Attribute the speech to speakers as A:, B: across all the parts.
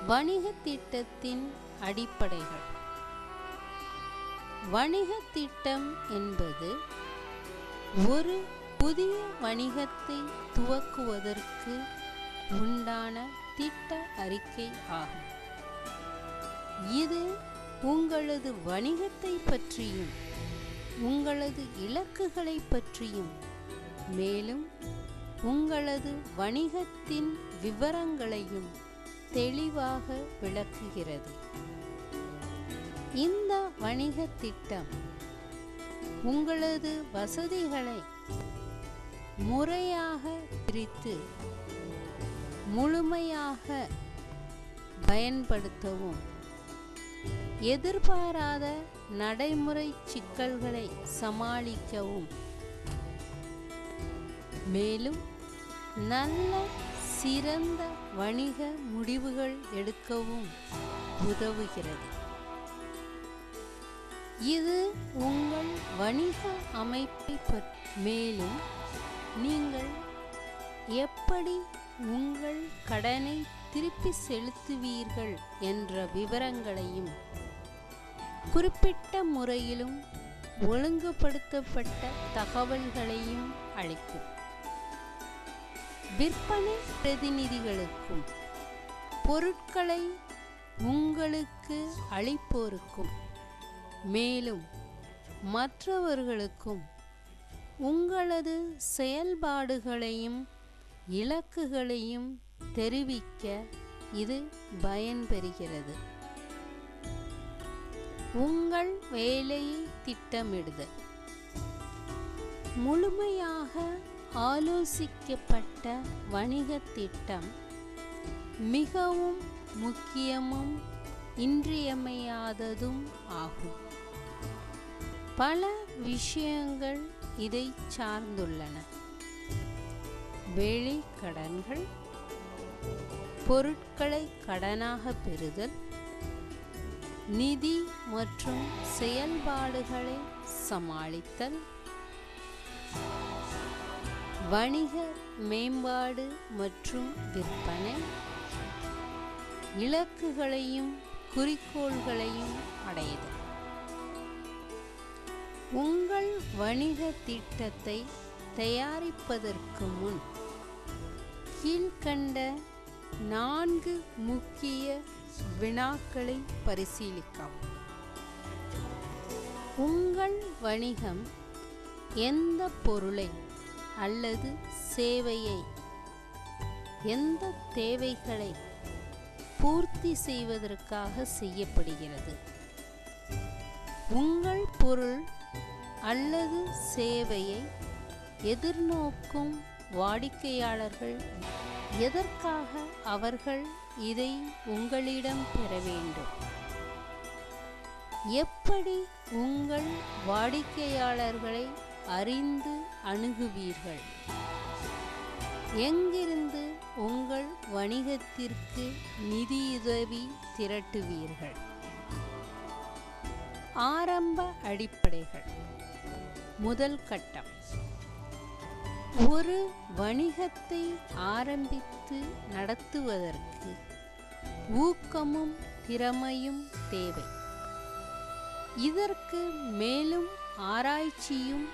A: வணிக திட்டத்தின் அடிப்படைகள். வணிக திட்டம் என்பது ஒரு புதிய வணிகத்தை துவக்குவதற்கு உண்டான திட்ட அறிக்கை ஆகும். இது உங்களது வணிகத்தை பற்றியும் உங்களது இலக்குகளை பற்றியும் மேலும் உங்களது வணிகத்தின் விவரங்களையும் தெளிவாக விளக்குகிறது. இந்த வணிக திட்டம் உங்களது வசதிகளை முறையாக பிரித்து முழுமையாக பயன்படுத்தவும், எதிர்பாராத நடைமுறை சிக்கல்களை சமாளிக்கவும், மேலும் நல்ல சிறந்த வணிக முடிவுகள் எடுக்கவும் உதவுகிறது. இது உங்கள் வணிக அமைப்பை மேலும் நீங்கள் எப்படி உங்கள் கடனை திருப்பி செலுத்துவீர்கள் என்ற விவரங்களையும் குறிப்பிட்ட முறையிலும் ஒழுங்குபடுத்தப்பட்ட தகவல்களையும் அளிக்கும். விற்பனை பிரதிநிதிகளுக்கும் பொருட்களை உங்களுக்கு அளிப்போருக்கும் மேலும் மற்றவர்களுக்கும் உங்களது செயல்பாடுகளையும் இலக்குகளையும் தெரிவிக்க இது பயன்பெறுகிறது. உங்கள் வேலையை திட்டமிடுதல். முழுமையாக ஆலோசிக்கப்பட்ட வணிக திட்டம் மிகவும் முக்கியமும் இன்றியமையாததும் ஆகும். பல விஷயங்கள் இதை சார்ந்துள்ளன. வெளி கடன்கள், பொருட்களை கடனாக பெறுதல், நிதி மற்றும் செயல்பாடுகளை சமாளித்தல், வணிக மேம்பாடு மற்றும் விற்பனை, இலக்குகளையும் குறிக்கோள்களையும் அடைதல். உங்கள் வணிக திட்டத்தை தயாரிப்பதற்கு முன் கீழ்கண்ட 4 முக்கிய வினாக்களை பரிசீலிக்கவும். உங்கள் வணிகம் எந்த பொருளை அல்லது சேவையை, எந்த தேவைகளை பூர்த்தி செய்வதற்காக செய்யப்படுகிறது? உங்கள் பொருள் அல்லது சேவையை எதிர்நோக்கும் வாடிக்கையாளர்கள் எதற்காக அவர்கள் இதை உங்களிடம் பெற வேண்டும்? எப்படி உங்கள் வாடிக்கையாளர்களை அறிந்து அணுகுவீர்கள்? எங்கிருந்து உங்கள் வணிகத்திற்கு நிதியுதவி திரட்டுவீர்கள்? ஆரம்ப அடிப்படைகள். முதல் கட்டம். ஒரு வணிகத்தை ஆரம்பித்து நடத்துவதற்கு ஊக்கமும் திறமையும் தேவை. இதற்கு மேலும் ஆராய்ச்சியும்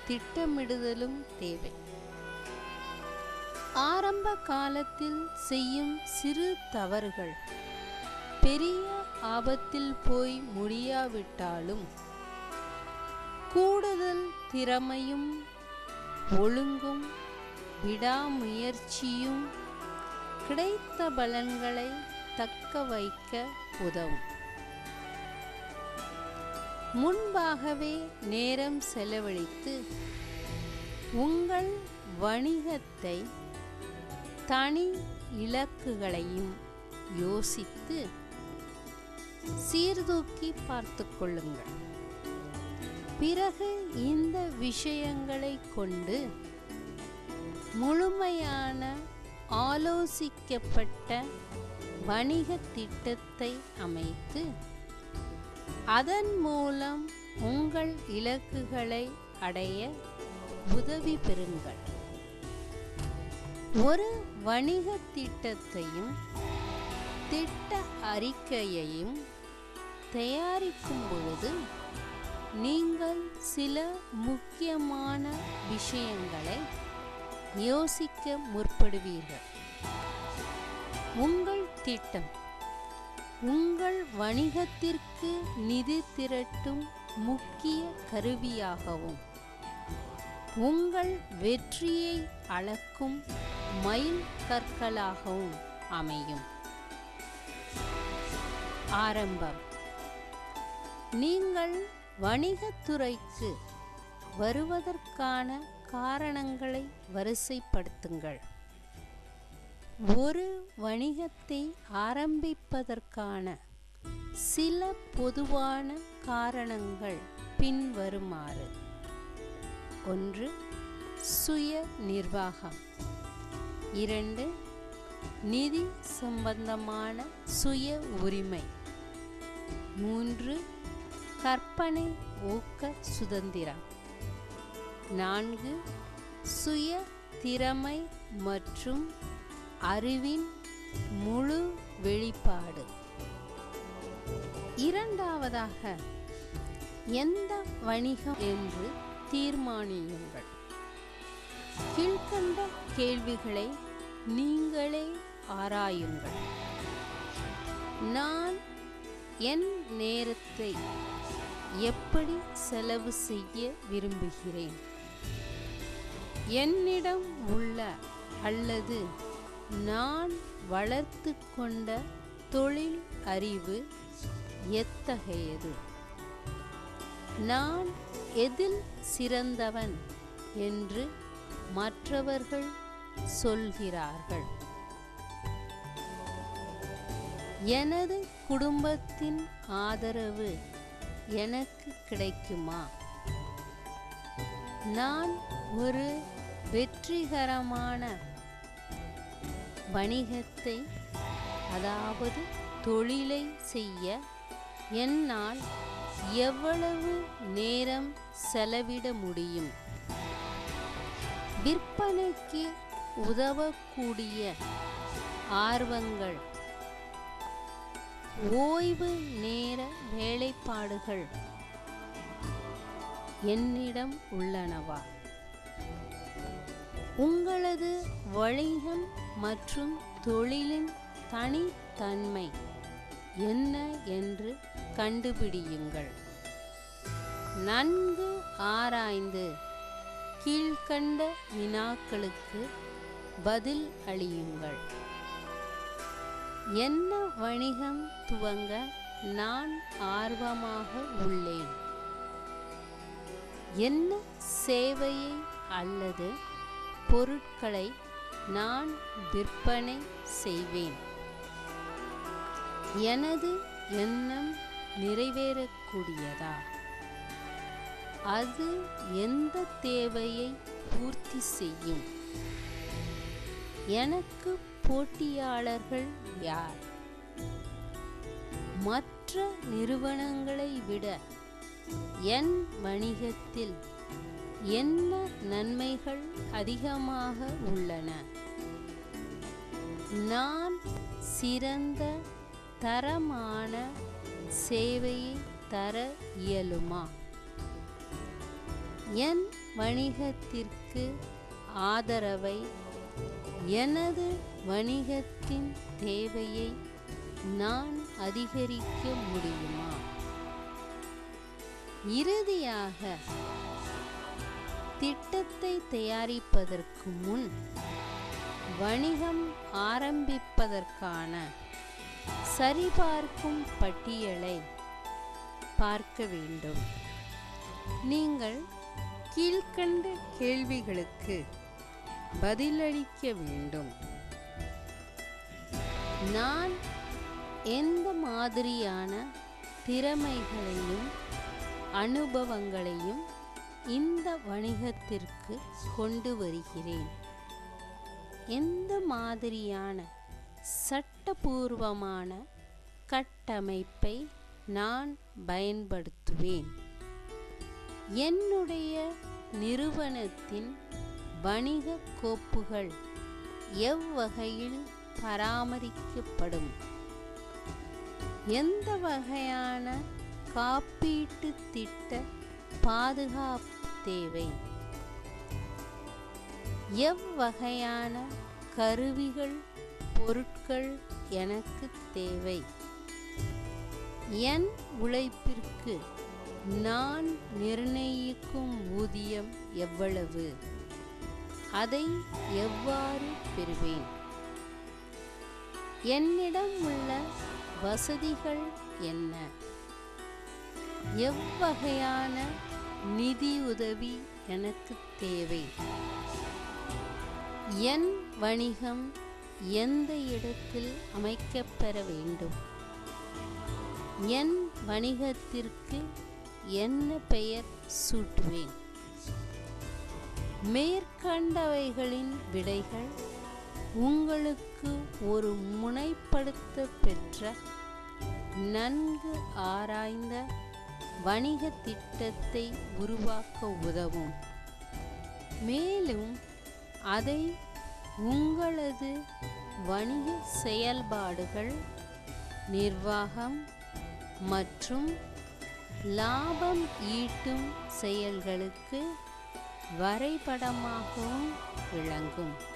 A: திட்டமிடுதலும் தேவை. ஆரம்ப காலத்தில் செய்யும் சிறு தவறுகள் பெரிய ஆபத்தில் போய் முடியாவிட்டாலும் கூடுதல் திறமையும் ஒழுங்கும் விடாமுயற்சியும் கிடைத்த பலன்களை தக்க வைக்க உதவும். முன்பாகவே நேரம் செலவழித்து உங்கள் வணிகத்தை தனி இலக்குகளையும் யோசித்து சீர்தூக்கி பார்த்து கொள்ளுங்கள். பிறகு இந்த விஷயங்களை கொண்டு முழுமையான ஆலோசிக்கப்பட்ட வணிக திட்டத்தை அமைத்து அதன் மூலம் உங்கள் இலக்குகளை அடைய உதவி பெறுங்கள். ஒரு வணிக திட்டத்தையும் திட்ட அறிக்கையையும் தயாரிக்கும் பொழுது நீங்கள் சில முக்கியமான விஷயங்களை யோசிக்க முற்படுவீர்கள். உங்கள் திட்டம் உங்கள் வணிகத்திற்கு நிதி திரட்டும் முக்கிய கருவியாகவும் உங்கள் வெற்றியை அளக்கும் மைல் கற்களாகவும் அமையும். ஆரம்பம். நீங்கள் வணிகத்துறைக்கு வருவதற்கான காரணங்களை வரிசைப்படுத்துங்கள். ஒரு வணிகத்தை ஆரம்பிப்பதற்கான சில பொதுவான காரணங்கள் பின்வருமாறு. 1. சுய நிர்வாகம். 2. நிதி சம்பந்தமான சுய உரிமை. 3. கற்பனை ஊக்க சுதந்திரம். 4. சுய திறமை மற்றும் அறிவின் முழு வெளிப்பாடு. இரண்டாவதாக, எந்த வணிகம் என்று தீர்மானியுங்கள். கீழ்க்கண்ட கேள்விகளை நீங்களே ஆராயுங்கள். நான் என் நேரத்தை எப்படி செலவு செய்ய விரும்புகிறேன்? என்னிடம் உள்ள அல்லது நான் வளர்த்து கொண்ட தொழில் அறிவு எத்தகையது? நான் எதில் சிறந்தவன் என்று மற்றவர்கள் சொல்கிறார்கள்? எனது குடும்பத்தின் ஆதரவு எனக்கு கிடைக்குமா? நான் ஒரு வெற்றிகரமான வணிகத்தை அதாவது தொழிலை செய்ய என்னால் எவ்வளவு நேரம் செலவிட முடியும்? விற்பனைக்கு உதவக்கூடிய ஆர்வங்கள், ஓய்வு நேர வேலைப்பாடுகள் என்னிடம் உள்ளனவா? உங்களது வணிகம் மற்றும் தொழிலின் தனித்தன்மை என்ன என்று கண்டுபிடியுங்கள். நன்கு ஆராய்ந்து கீழ்க்கண்ட வினாக்களுக்கு பதில் அளியுங்கள். என்ன வணிகம் துவங்க நான் ஆர்வமாக உள்ளேன்? என்ன சேவையை அல்லது பொருட்களை நான் விற்பனை செய்வேன்? எனது எண்ணம் நிறைவேறக்கூடியதா? அது எந்த தேவையை பூர்த்தி செய்யும்? எனக்கு போட்டியாளர்கள் யார்? மற்ற நிறுவனங்களை விட என் வணிகத்தில் என்ன நன்மைகள் அதிகமாக உள்ளன? நான் சிறந்த தரமான சேவையை தர இயலுமா? என் வணிகத்திற்கு ஆதரவை எனது வணிகத்தின் தேவையை நான் அதிகரிக்க முடியுமா? இறுதியாக, திட்டத்தை தயாரிப்பதற்கு முன் வணிகம் ஆரம்பிப்பதற்கான சரிபார்க்கும் பட்டியலை பார்க்க வேண்டும். நீங்கள் கீழ்க்கண்ட கேள்விகளுக்கு பதிலளிக்க வேண்டும். நான் எந்த மாதிரியான திறமைகளையும் அனுபவங்களையும் இந்த வணிகத்திற்கு கொண்டு வருகிறேன்? எந்த மாதிரியான சட்டபூர்வமான கட்டமைப்பை நான் பயன்படுத்துவேன்? என்னுடைய நிறுவனத்தின் வணிக கோப்புகள் எவ்வகையில் பராமரிக்கப்படும்? எந்த வகையான காப்பீட்டு திட்ட பாதுகாப்பு தேவை? எவ்வகையான கருவிகள் பொருட்கள் எனக்கு தேவை? என் உழைப்பிற்கு நான் நிர்ணயிக்கும் ஊதியம் எவ்வளவு? அதை எவ்வாறு பெறுவேன்? என்னிடம் உள்ள வசதிகள் என்ன? எவ்வகையான நிதியுதவி எனக்கு தேவை? என் வணிகம் எந்த இடத்தில் அமைக்கப்பெற வேண்டும்? என் வணிகத்திற்கு என்ன பெயர் சூட்டுவேன்? மேற்கண்டவைகளின் விடைகள் உங்களுக்கு ஒரு முனைப்படுத்த பெற்ற நன்கு ஆராய்ந்த வணிக திட்டத்தை உருவாக்க உதவும். மேலும் அதை உங்களது வணிக செயல்பாடுகள், நிர்வாகம் மற்றும் லாபம் ஈட்டும் செயல்களுக்கு வரைபடமாகவும் விளங்கும்.